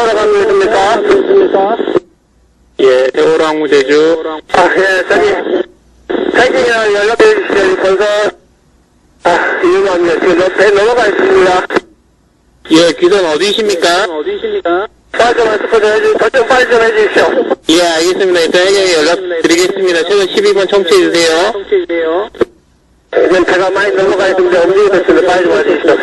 전화로 하고 있습니까? 예, 대호랑우 제주. 예, 사이팅이랑 연락해 주시죠. 건설. 이용합니다. 지금 배 넘어가 있습니다. 예, 귀선 어디십니까? 빨리 좀 설정 빨리 좀 해주십시오. 예, 알겠습니다. 저에게 연락드리겠습니다. 최근 12번 청취해주세요. 지금 배가 많이 넘어가 있는데 움직이고 있습니다. 빨리 좀 해주십시오.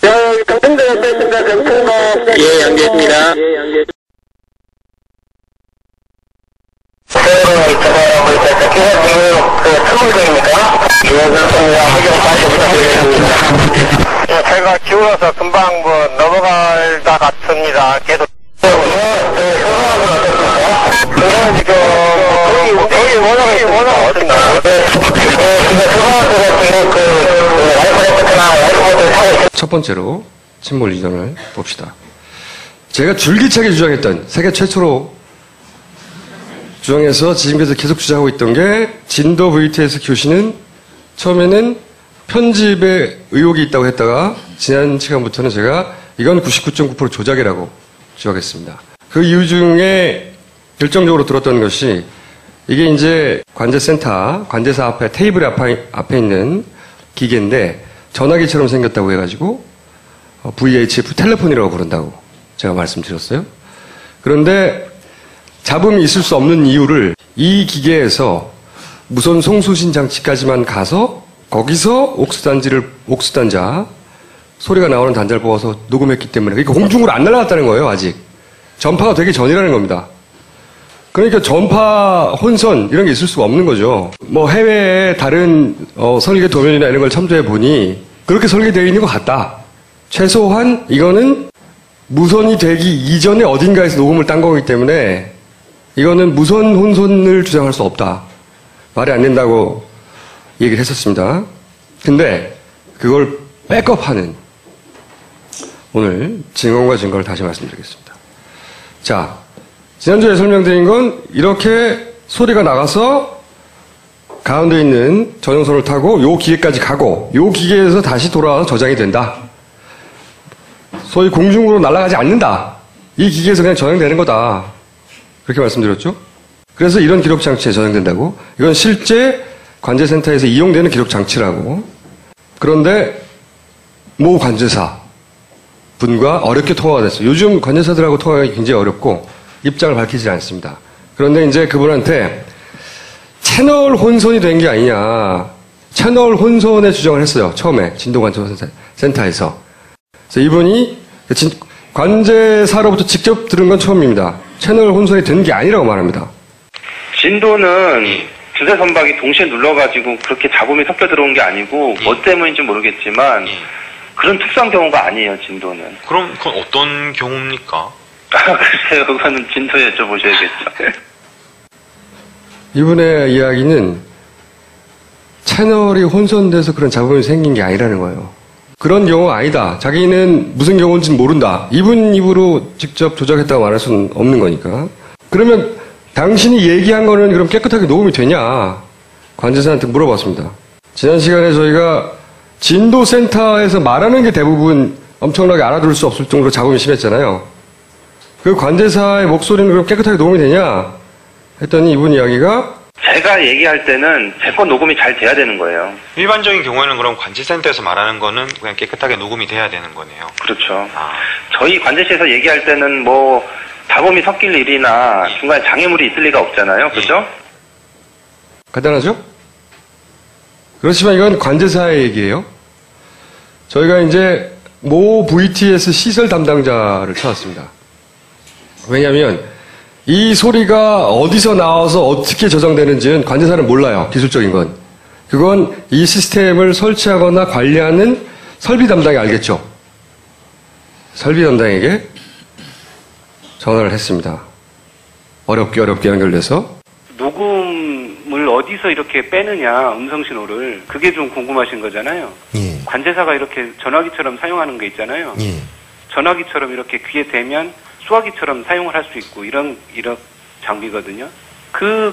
여기 경통대 옆에 있습니다. 경통로. 예, 양재했습니다. 제가 기울어서 금방 넘어갈 것 같습니다. 계속. 첫 번째로 침몰 이전을 봅시다. 제가 줄기차게 주장했던, 세계 최초로 주장해서 지금까지 계속 주장하고 있던 게, 진도 VTS 교시는 처음에는 편집에 의혹이 있다고 했다가 지난 시간부터는 제가 이건 99.9% 조작이라고 주장했습니다. 그 이유 중에 결정적으로 들었던 것이, 이게 이제 관제센터, 관제사 앞에 테이블 앞에 있는 기계인데 전화기처럼 생겼다고 해가지고 VHF 텔레폰이라고 부른다고 제가 말씀드렸어요. 그런데 잡음이 있을 수 없는 이유를 이 기계에서 무선 송수신 장치까지만 가서 거기서 옥수단자 소리가 나오는 단자를 뽑아서 녹음했기 때문에, 그러니까 공중으로 안 날아갔다는 거예요. 아직 전파가 되기 전이라는 겁니다. 그러니까 전파 혼선 이런 게 있을 수가 없는 거죠. 뭐 해외의 다른 설계 도면이나 이런 걸 참조해 보니 그렇게 설계되어 있는 것 같다. 최소한 이거는 무선이 되기 이전에 어딘가에서 녹음을 딴 거기 때문에 이거는 무선 혼선을 주장할 수 없다. 말이 안 된다고 얘기를 했었습니다. 근데 그걸 백업하는 오늘 증언과 증거를 다시 말씀드리겠습니다. 자, 지난주에 설명드린 건 이렇게 소리가 나가서 가운데 있는 전용선을 타고 요 기계까지 가고 요 기계에서 다시 돌아와서 저장이 된다. 소위 공중으로 날아가지 않는다. 이 기계에서 그냥 저장되는 거다. 그렇게 말씀드렸죠? 그래서 이런 기록 장치에 저장된다고. 이건 실제 관제센터에서 이용되는 기록 장치라고. 그런데 모 관제사 분과 어렵게 통화가 됐어요. 요즘 관제사들하고 통화하기 굉장히 어렵고 입장을 밝히지 않습니다. 그런데 이제 그분한테 채널 혼선이 된 게 아니냐. 채널 혼선의 주장을 했어요. 처음에 진도관제센터에서. 그래서 이분이 관제사로부터 직접 들은 건 처음입니다. 채널 혼선이 된 게 아니라고 말합니다. 진도는 두세 선박이 동시에 눌러가지고 그렇게 잡음이 섞여 들어온 게 아니고 뭐 때문인지 모르겠지만 그런 특수한 경우가 아니에요. 진도는. 그럼 그건 어떤 경우입니까? 글쎄요. 그거는 진도에 여쭤보셔야겠죠. 이분의 이야기는 채널이 혼선돼서 그런 잡음이 생긴 게 아니라는 거예요. 그런 경우가 아니다. 자기는 무슨 경우인지는 모른다. 이분 입으로 직접 조작했다고 말할 수는 없는 거니까. 그러면 당신이 얘기한 거는 그럼 깨끗하게 녹음이 되냐? 관제사한테 물어봤습니다. 지난 시간에 저희가 진도센터에서 말하는 게 대부분 엄청나게 알아들을 수 없을 정도로 잡음이 심했잖아요. 그 관제사의 목소리는 그럼 깨끗하게 녹음이 되냐? 했더니 이분 이야기가 제가 얘기할 때는 제 건 녹음이 잘 돼야 되는 거예요. 일반적인 경우에는 그럼 관제센터에서 말하는 거는 그냥 깨끗하게 녹음이 돼야 되는 거네요. 그렇죠. 저희 관제실에서 얘기할 때는 뭐 잡음이 섞일 일이나 중간에 장애물이 있을 리가 없잖아요. 그렇죠? 간단하죠? 그렇지만 이건 관제사의 얘기예요. 저희가 이제 모 VTS 시설 담당자를 찾았습니다. 왜냐하면 이 소리가 어디서 나와서 어떻게 저장되는지는 관제사는 몰라요. 기술적인 건. 그건 이 시스템을 설치하거나 관리하는 설비 담당이 알겠죠. 설비 담당에게 전화를 했습니다. 어렵게 연결돼서. 녹음을 어디서 이렇게 빼느냐, 음성신호를. 그게 좀 궁금하신 거잖아요. 예. 관제사가 이렇게 전화기처럼 사용하는 게 있잖아요. 예. 전화기처럼 이렇게 귀에 대면 수화기처럼 사용을 할 수 있고 이런 장비거든요.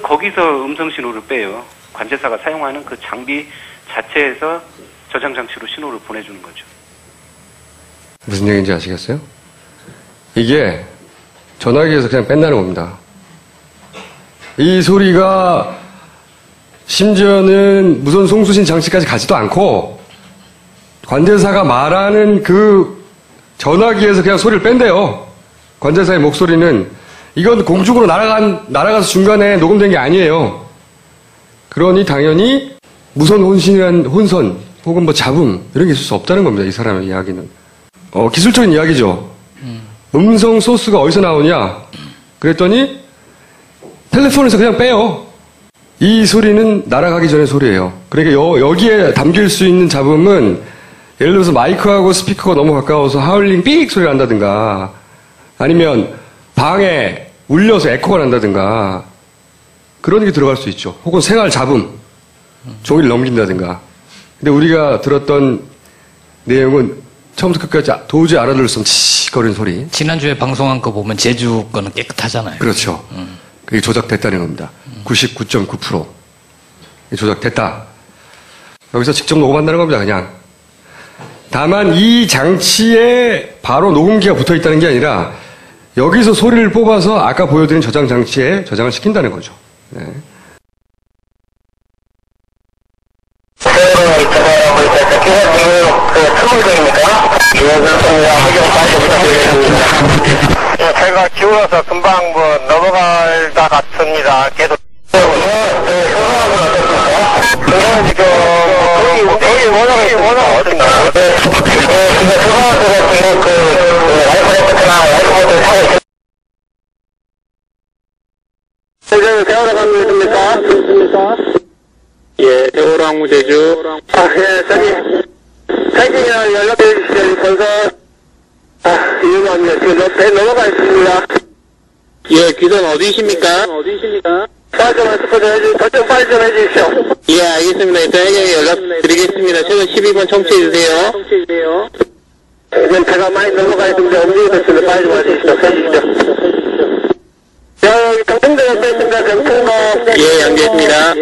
거기서 음성 신호를 빼요. 관제사가 사용하는 그 장비 자체에서 저장 장치로 신호를 보내주는 거죠. 무슨 얘기인지 아시겠어요? 이게 전화기에서 그냥 뺀다는 겁니다. 이 소리가 심지어는 무선 송수신 장치까지 가지도 않고 관제사가 말하는 그 전화기에서 그냥 소리를 뺀대요. 관제사의 목소리는 이건 공중으로 날아가서 중간에 녹음된 게 아니에요. 그러니 당연히 무선 혼신이란 혼선 혹은 뭐 잡음 이런 게 있을 수 없다는 겁니다. 이 사람의 이야기는. 기술적인 이야기죠. 음성 소스가 어디서 나오냐? 그랬더니 텔레폰에서 그냥 빼요. 이 소리는 날아가기 전의 소리예요. 그러니까 여기에 담길 수 있는 잡음은 예를 들어서 마이크하고 스피커가 너무 가까워서 하울링 삑 소리가 난다든가 아니면 방에 울려서 에코가 난다든가 그런 게 들어갈 수 있죠. 혹은 생활 잡음, 종이를 넘긴다든가. 근데 우리가 들었던 내용은 처음부터 끝까지 도저히 알아들을 수 없는 치거리는 소리. 지난주에 방송한 거 보면 제주 거는 깨끗하잖아요. 그렇죠. 그게 조작됐다는 겁니다. 99.9% 조작됐다. 여기서 직접 녹음한다는 겁니다. 그냥. 다만 이 장치에 바로 녹음기가 붙어 있다는 게 아니라 여기서 소리를 뽑아서 아까 보여드린 저장 장치에 저장을 시킨다는 거죠. 네. 제가 기울어서 금방 넘어갈 것 같습니다. 계속. 여기 워낙 어딘가. 세월호 가고 있습니까? 예, 세월호 항구 제주. 태기랑 연락해 주시죠. 건설. 이용합니다. 지금 배 넘어가 있습니다. 예, 귀선 어디십니까? 빨리 좀 설정 빨리 좀 해주십시오. 예, 알겠습니다. 저에게 연락드리겠습니다. 최근 12번 청취해주세요. 지금 배가 많이 넘어가 있는데 움직이고 있습니다. 빨리 좀 해주십시오. 여기 경통대 옆에 있습니다. 경통로. 예, 연결했습니다.